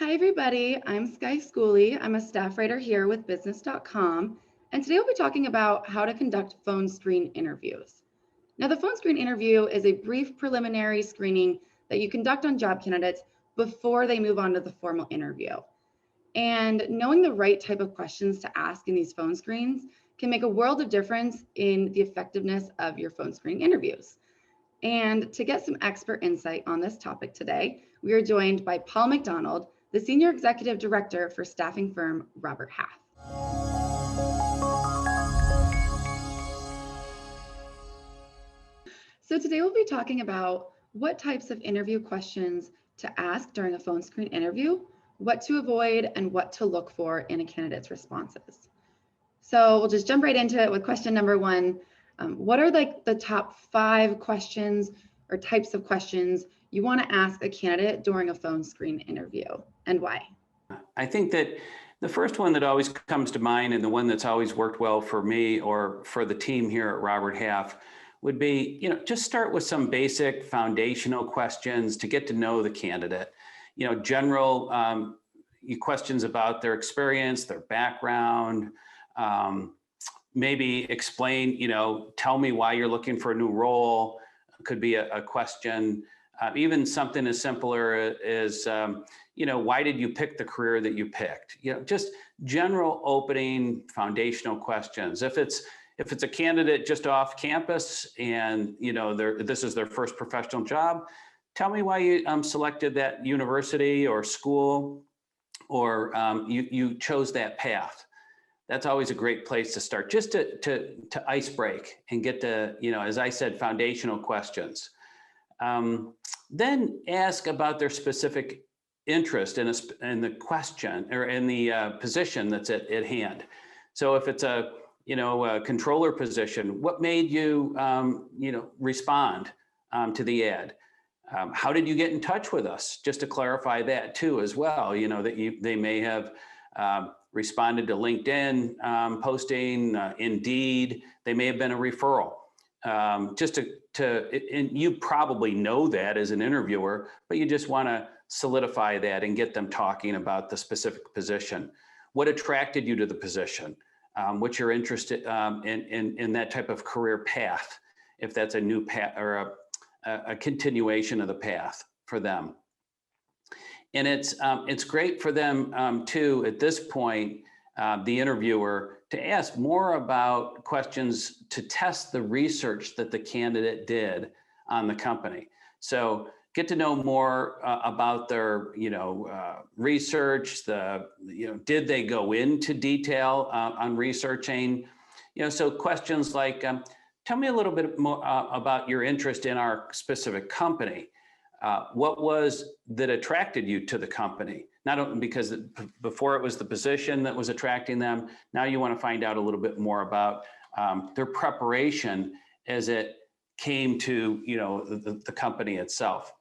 Hi, everybody. I'm Skye Schooley. I'm a staff writer here with business.com. And today we'll be talking about how to conduct phone screen interviews. Now, the phone screen interview is a brief preliminary screening that you conduct on job candidates before they move on to the formal interview. And knowing the right type of questions to ask in these phone screens can make a world of difference in the effectiveness of your phone screening interviews. And to get some expert insight on this topic today, we are joined by Paul McDonald, the Senior Executive Director for staffing firm Robert Half. So today we'll be talking about what types of interview questions to ask during a phone screen interview, what to avoid, and what to look for in a candidate's responses. So we'll just jump right into it with question number one. What are the top 5 questions or types of questions you want to ask a candidate during a phone screen interview, and why? I think that the first one that always comes to mind, and the one that's always worked well for me or for the team here at Robert Half, would be, just start with some basic foundational questions to get to know the candidate. General questions about their experience, their background, maybe explain, tell me why you're looking for a new role, could be a question. Even something as simpler as, why did you pick the career that you picked? Just general opening foundational questions. If it's a candidate just off campus and, this is their first professional job, tell me why you selected that university or school, or you chose that path. That's always a great place to start, just to ice break and get to, as I said, foundational questions. Then ask about their specific interest in the question or in the position that's at hand. So if it's a controller position, what made you respond to the ad? How did you get in touch with us? Just to clarify that too, as well. That they may have responded to LinkedIn posting, Indeed. They may have been a referral. And you probably know that as an interviewer, but you just want to solidify that and get them talking about the specific position. What attracted you to the position? What's your interest in that type of career path, if that's a new path or a continuation of the path for them. And it's great for them too, at this point, the interviewer, to ask more about questions to test the research that the candidate did on the company. So get to know more about their, research. Did they go into detail on researching? So questions like, tell me a little bit more about your interest in our specific company. What was that attracted you to the company? Not only because before it was the position that was attracting them. Now you want to find out a little bit more about their preparation as it came to the company itself.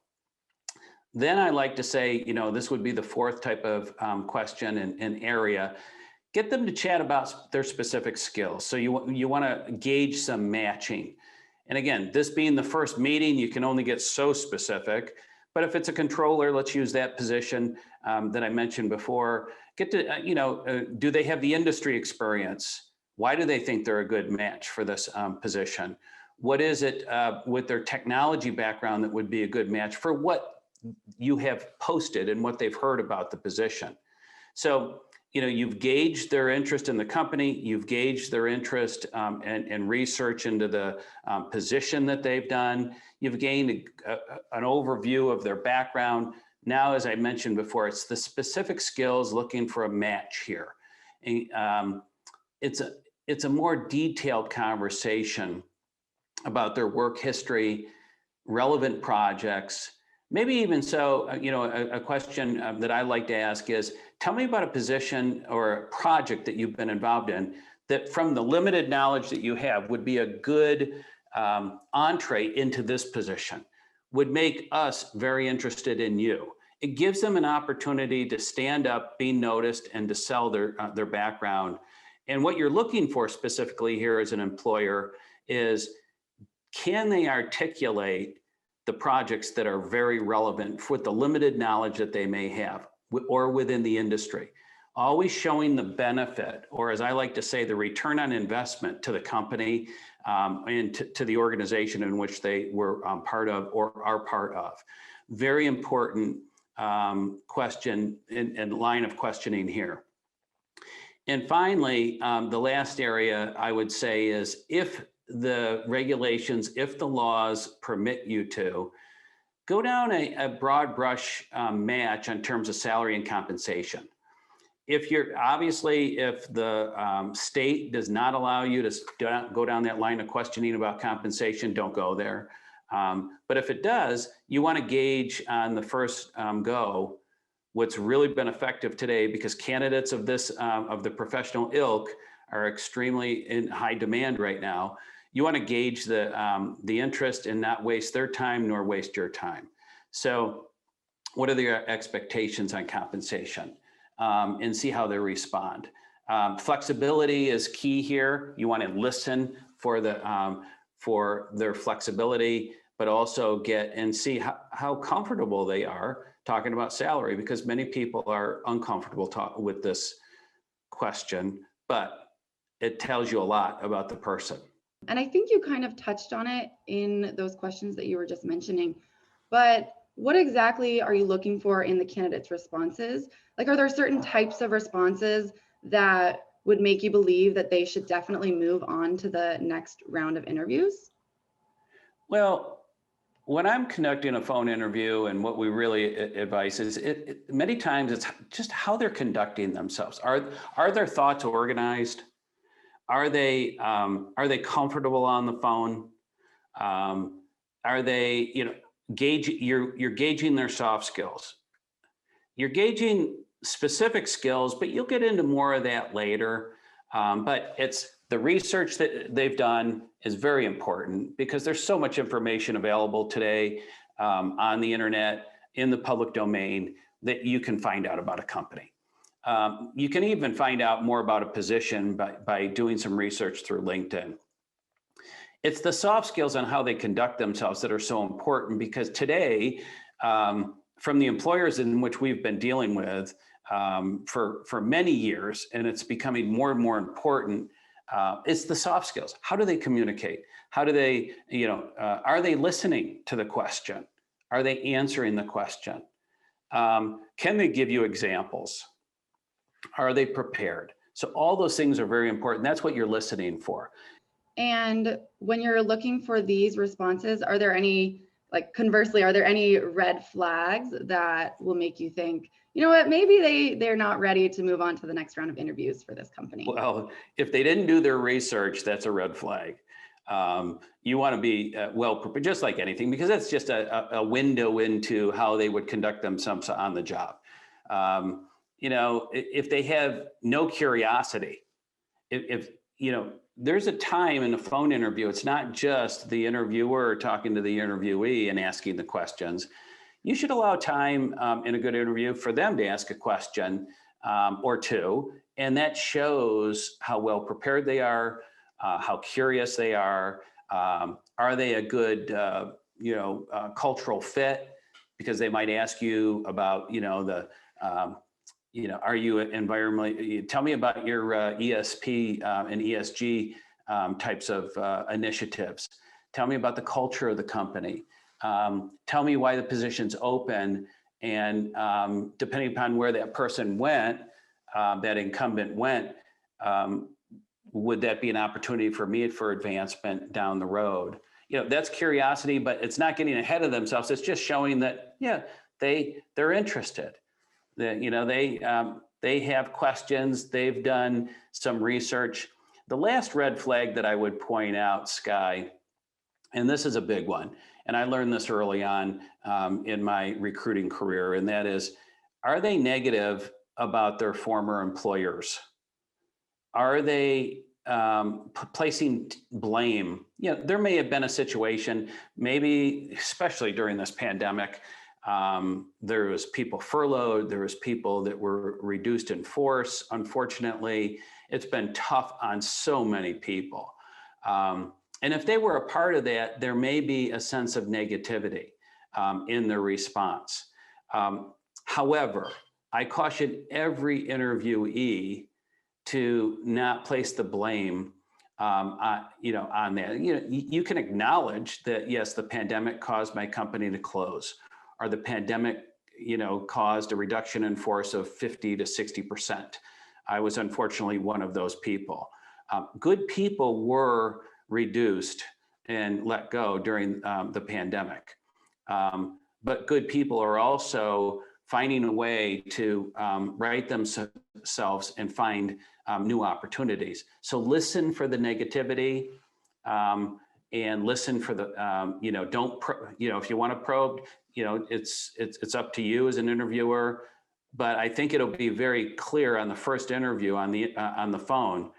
Then I like to say, this would be the 4th type of question and area. Get them to chat about their specific skills. So you want to gauge some matching. And again, this being the first meeting, you can only get so specific. But if it's a controller, let's use that position that I mentioned before. Get to, do they have the industry experience? Why do they think they're a good match for this position? What is it with their technology background that would be a good match for what you have posted and what they've heard about the position? So, you've gauged their interest in the company, you've gauged their interest and research into the position that they've done, you've gained an overview of their background. Now, as I mentioned before, it's the specific skills looking for a match here. And, it's a more detailed conversation about their work history, relevant projects. Maybe even so, a question that I like to ask is, tell me about a position or a project that you've been involved in that, from the limited knowledge that you have, would be a good entree into this position, would make us very interested in you. It gives them an opportunity to stand up, be noticed, and to sell their background. And what you're looking for specifically here as an employer is, can they articulate the projects that are very relevant with the limited knowledge that they may have? or within the industry. Always showing the benefit, or as I like to say, the return on investment to the company and to the organization in which they were part of or are part of. Very important question and line of questioning here. And finally, the last area I would say is if the regulations, if the laws permit you to, go down a broad brush match in terms of salary and compensation. If the state does not allow you to go down that line of questioning about compensation, don't go there. But if it does, you want to gauge on the first go what's really been effective today, because candidates of the professional ilk are extremely in high demand right now. You want to gauge the interest and not waste their time nor waste your time. So what are their expectations on compensation? And see how they respond. Flexibility is key here. You want to listen for their flexibility, but also get and see how comfortable they are talking about salary, because many people are uncomfortable with this question, but it tells you a lot about the person. And I think you kind of touched on it in those questions that you were just mentioning, but what exactly are you looking for in the candidates' responses? Like, are there certain types of responses that would make you believe that they should definitely move on to the next round of interviews? Well, when I'm conducting a phone interview, and what we really advise is many times it's just how they're conducting themselves. Are their thoughts organized? Are they comfortable on the phone? Are they, you're gauging their soft skills. You're gauging specific skills, but you'll get into more of that later. But it's the research that they've done is very important, because there's so much information available today on the internet, in the public domain, that you can find out about a company. You can even find out more about a position by doing some research through LinkedIn. It's the soft skills on how they conduct themselves that are so important, because today, from the employers in which we've been dealing with for many years, and it's becoming more and more important, it's the soft skills. How do they communicate? How do they, are they listening to the question? Are they answering the question? Can they give you examples? Are they prepared? So all those things are very important. That's what you're listening for. And when you're looking for these responses, are there any, conversely, are there any red flags that will make you think, you know what, maybe they're not ready to move on to the next round of interviews for this company? Well, if they didn't do their research, that's a red flag. You want to be well prepared, just like anything, because that's just a window into how they would conduct themselves on the job. If they have no curiosity, if there's a time in a phone interview, it's not just the interviewer talking to the interviewee and asking the questions. You should allow time in a good interview for them to ask a question or two, and that shows how well prepared they are, how curious they are. Are they a good cultural fit? Because they might ask you about are you environmentally? Tell me about your ESP and ESG types of initiatives. Tell me about the culture of the company. Tell me why the position's open, and depending upon where that person went, that incumbent went, would that be an opportunity for me for advancement down the road? That's curiosity, but it's not getting ahead of themselves. It's just showing that, they're interested. That they have questions. They've done some research. The last red flag that I would point out, Skye, and this is a big one, and I learned this early on in my recruiting career, and that is, are they negative about their former employers? Are they placing blame? There may have been a situation, maybe especially during this pandemic, there was people furloughed, there was people that were reduced in force. Unfortunately, it's been tough on so many people. And if they were a part of that, there may be a sense of negativity in their response. However, I caution every interviewee to not place the blame on that. You can acknowledge that, yes, the pandemic caused my company to close, or the pandemic, caused a reduction in force of 50 to 60%. I was unfortunately one of those people. Good people were reduced and let go during the pandemic. But good people are also finding a way to right themselves and find new opportunities. So listen for the negativity, and listen for the, if you want to probe, it's up to you as an interviewer. But I think it'll be very clear on the first interview on the phone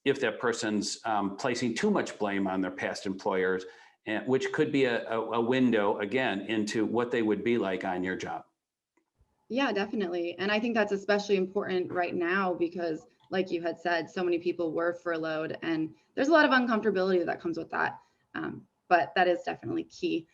if that person's placing too much blame on their past employers, and which could be a window again into what they would be like on your job. Yeah, definitely. And I think that's especially important right now because, like you had said, so many people were furloughed and there's a lot of uncomfortability that comes with that. But that is definitely key.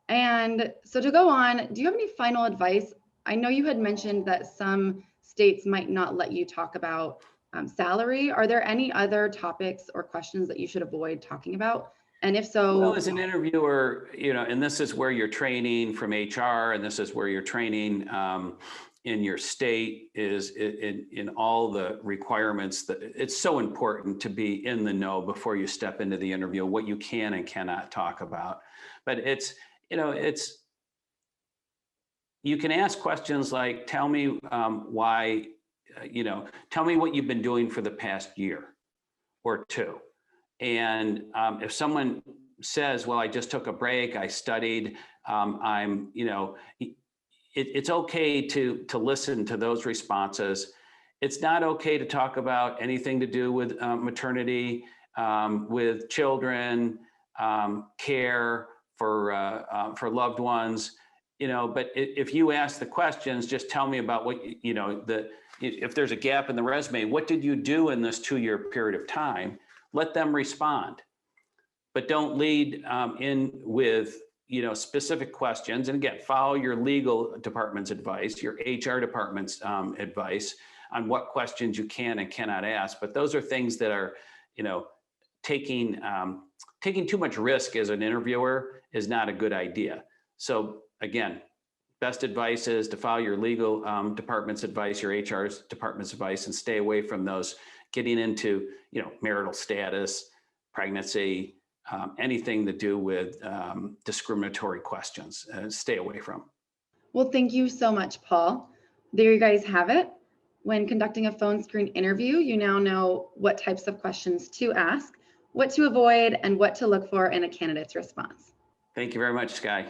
And so to go on, do you have any final advice? I know you had mentioned that some states might not let you talk about salary. Are there any other topics or questions that you should avoid talking about? And if so, well, as an interviewer, and this is where you're training from HR, and this is where you're training in your state, is in all the requirements. That it's so important to be in the know before you step into the interview, what you can and cannot talk about. But you can ask questions like, tell me why, tell me what you've been doing for the past year or two. And if someone says, well, I just took a break, I studied, it's okay to listen to those responses. It's not okay to talk about anything to do with maternity, with children, care for loved ones, but if you ask the questions, just tell me about what, if there's a gap in the resume, what did you do in this 2-year period of time? Let them respond, but don't lead in with, specific questions. And again, follow your legal department's advice, your HR department's advice on what questions you can and cannot ask. But those are things that are, taking too much risk as an interviewer is not a good idea. So again, best advice is to follow your legal department's advice, your HR's department's advice, and stay away from those getting into, marital status, pregnancy, anything to do with discriminatory questions. Stay away from. well, thank you so much, Paul. There you guys have it. When conducting a phone screen interview, you now know what types of questions to ask, what to avoid, and what to look for in a candidate's response. Thank you very much, Skye.